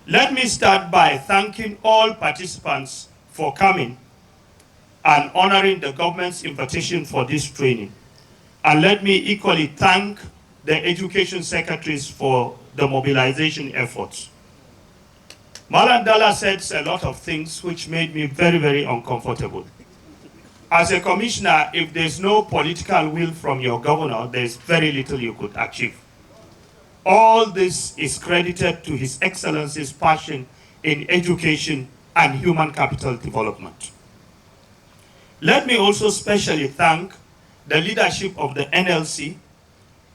Let me start by thanking all participants for coming and honoring the government's invitation for this training. And let me equally thank the education secretaries for the mobilization efforts. Malandala said a lot of things which made me very, very uncomfortable. As a commissioner, if there's no political will from your governor, there's very little you could achieve. All this is credited to His Excellency's passion in education and human capital development. Let me also specially thank the leadership of the NLC,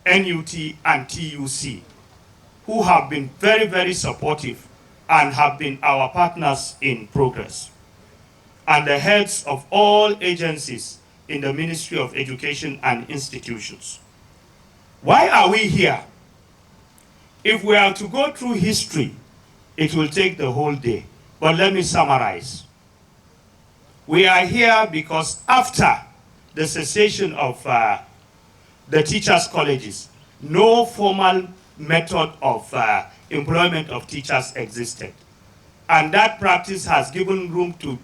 NUT, and TUC, who have been very, very supportive and have been our partners in progress, and the heads of all agencies in the Ministry of Education and institutions. Why are we here? If we are to go through history, it will take the whole day. But let me summarize. We are here because after the cessation of the teachers' colleges, no formal method of employment of teachers existed. And that practice has given room to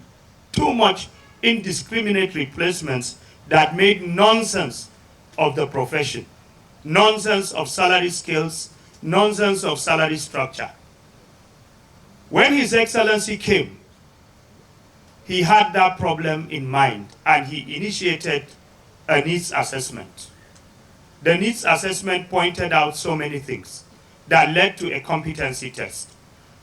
too much indiscriminate replacements that made nonsense of the profession, nonsense of salary scales, nonsense of salary structure. When His Excellency came, he had that problem in mind and he initiated a needs assessment. The needs assessment pointed out so many things that led to a competency test.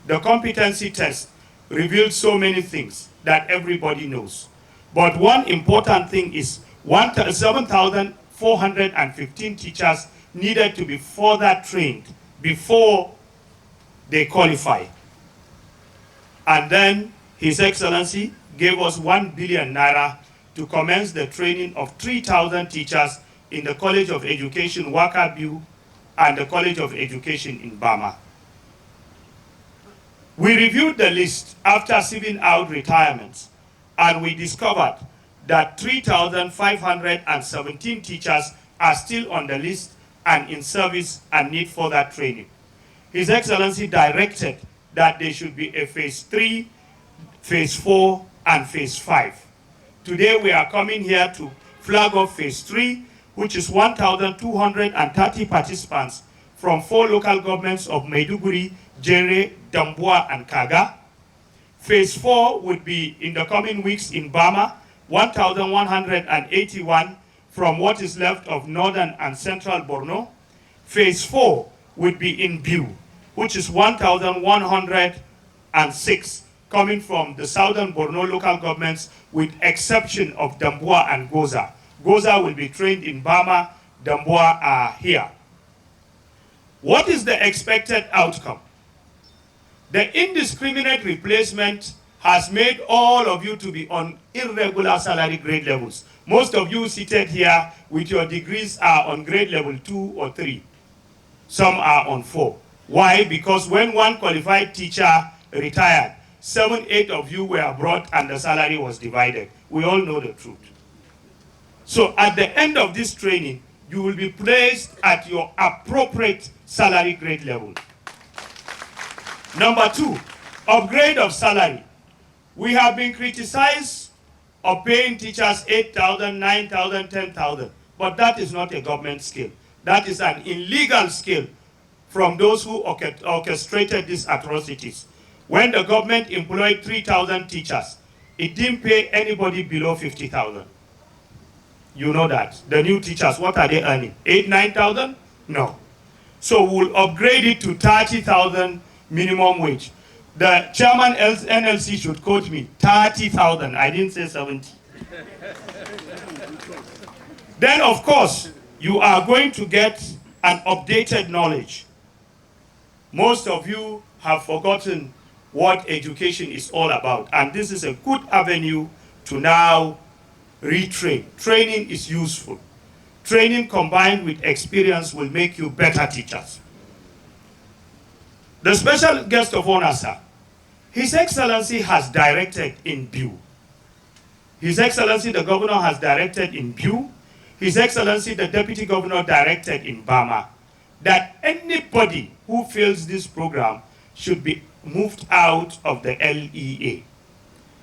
The competency test revealed so many things that everybody knows. But one important thing is 7,415 teachers needed to be further trained before they qualify. And then His Excellency gave us 1 billion naira to commence the training of 3,000 teachers in the College of Education Wakilbe and the College of Education in Bama. We reviewed the list after sieving out retirements, and we discovered that 3,517 teachers are still on the list and in service and need further training. His Excellency directed that there should be a phase 3, phase 4, and phase 5. Today we are coming here to flag off phase 3, which is 1,230 participants from 4 local governments of Maiduguri, Jere, Damboa, and Kaga. Phase 4 would be in the coming weeks in Bama, 1,181 from what is left of northern and central Borno. Phase 4 would be in Biu, which is 1,106 coming from the southern Borno local governments with exception of Damboa and Goza. Goza will be trained in Bama, Damboa are here. What is the expected outcome? The indiscriminate replacement has made all of you to be on irregular salary grade levels. Most of you seated here with your degrees are on grade level 2 or 3. Some are on 4. Why? Because when one qualified teacher retired, 7, 8 of you were brought and the salary was divided. We all know the truth. So at the end of this training, you will be placed at your appropriate salary grade level. Number 2, upgrade of salary. We have been criticized of paying teachers 8,000, 9,000, 10,000, but that is not a government scale. That is an illegal scale from those who orchestrated these atrocities. When the government employed 3,000 teachers, it didn't pay anybody below 50,000. You know that. The new teachers, what are they earning? 8,000, 9,000? No. So we'll upgrade it to 30,000 minimum wage. The chairman NLC should quote me, 30,000. I didn't say 70. Then, of course, you are going to get an updated knowledge. Most of you have forgotten what education is all about, and this is a good avenue to now retrain. Training is useful. Training combined with experience will make you better teachers. The special guest of honor, sir, His Excellency has directed in Biu. His Excellency the Governor has directed in Biu. His Excellency the Deputy Governor directed in Bama that anybody who fails this program should be moved out of the LEA.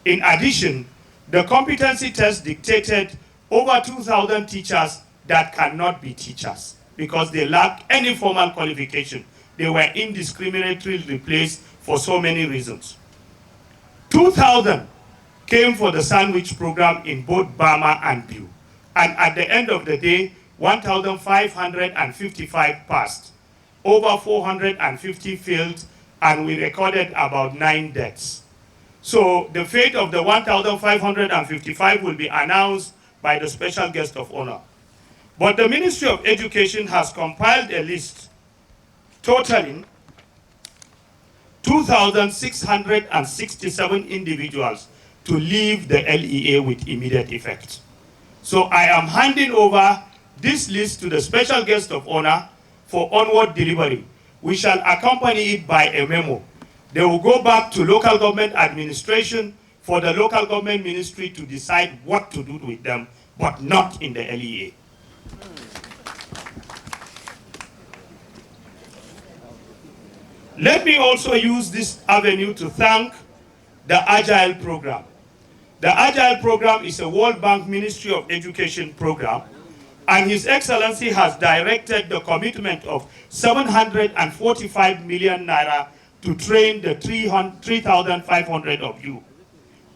In addition, the competency test dictated over 2,000 teachers that cannot be teachers because they lack any formal qualification. They were indiscriminately replaced for so many reasons. 2,000 came for the sandwich program in both Bama and Biu. And at the end of the day, 1,555 passed. Over 450 failed, and we recorded about 9 deaths. So the fate of the 1,555 will be announced by the special guest of honor. But the Ministry of Education has compiled a list totaling 2,667 individuals to leave the LEA with immediate effect. So I am handing over this list to the special guest of honor for onward delivery. We shall accompany it by a memo. They will go back to local government administration for the local government ministry to decide what to do with them, but not in the LEA. Let me also use this avenue to thank the Agile program. The Agile program is a World Bank Ministry of Education program, and His Excellency has directed the commitment of 745 million naira to train the 3,500 of you.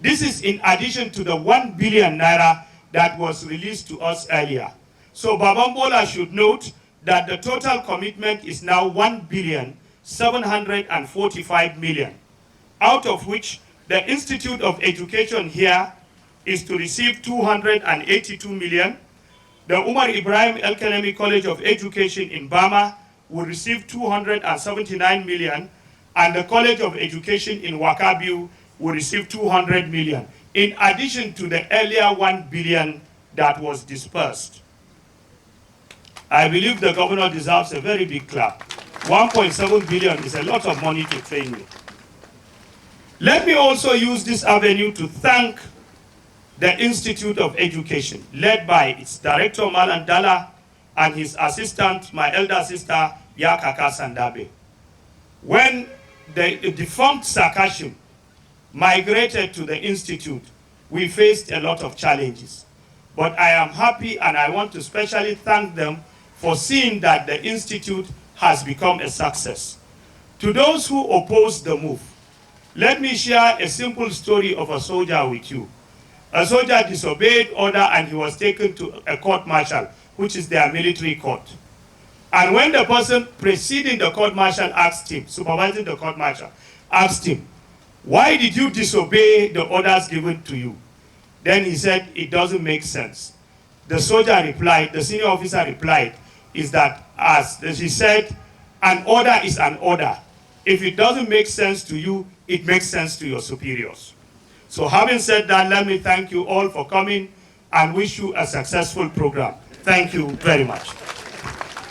This is in addition to the 1 billion naira that was released to us earlier. So Babambola should note that the total commitment is now 1,745 million, out of which the Institute of Education here is to receive 282 million. The Umar Ibrahim El-Kanemi College of Education in Bama will receive 279 million, and the College of Education in Wakilbe will receive 200 million, in addition to the earlier 1 billion that was dispersed. I believe the governor deserves a very big clap. 1.7 billion is a lot of money to train with. Let me also use this avenue to thank the Institute of Education, led by its director, Malan Dala, and his assistant, my elder sister, Yakaka Sandabe. When the defunct Sakashim migrated to the Institute, we faced a lot of challenges. But I am happy, and I want to specially thank them for seeing that the Institute has become a success. To those who oppose the move, let me share a simple story of a soldier with you. A soldier disobeyed order and he was taken to a court-martial, which is their military court. And when the person preceding the court-martial asked him, supervising the court-martial, asked him, why did you disobey the orders given to you? Then he said, it doesn't make sense. The soldier replied, the senior officer replied, is that, as he said, an order is an order. If it doesn't make sense to you, it makes sense to your superiors. So having said that, let me thank you all for coming and wish you a successful program. Thank you very much.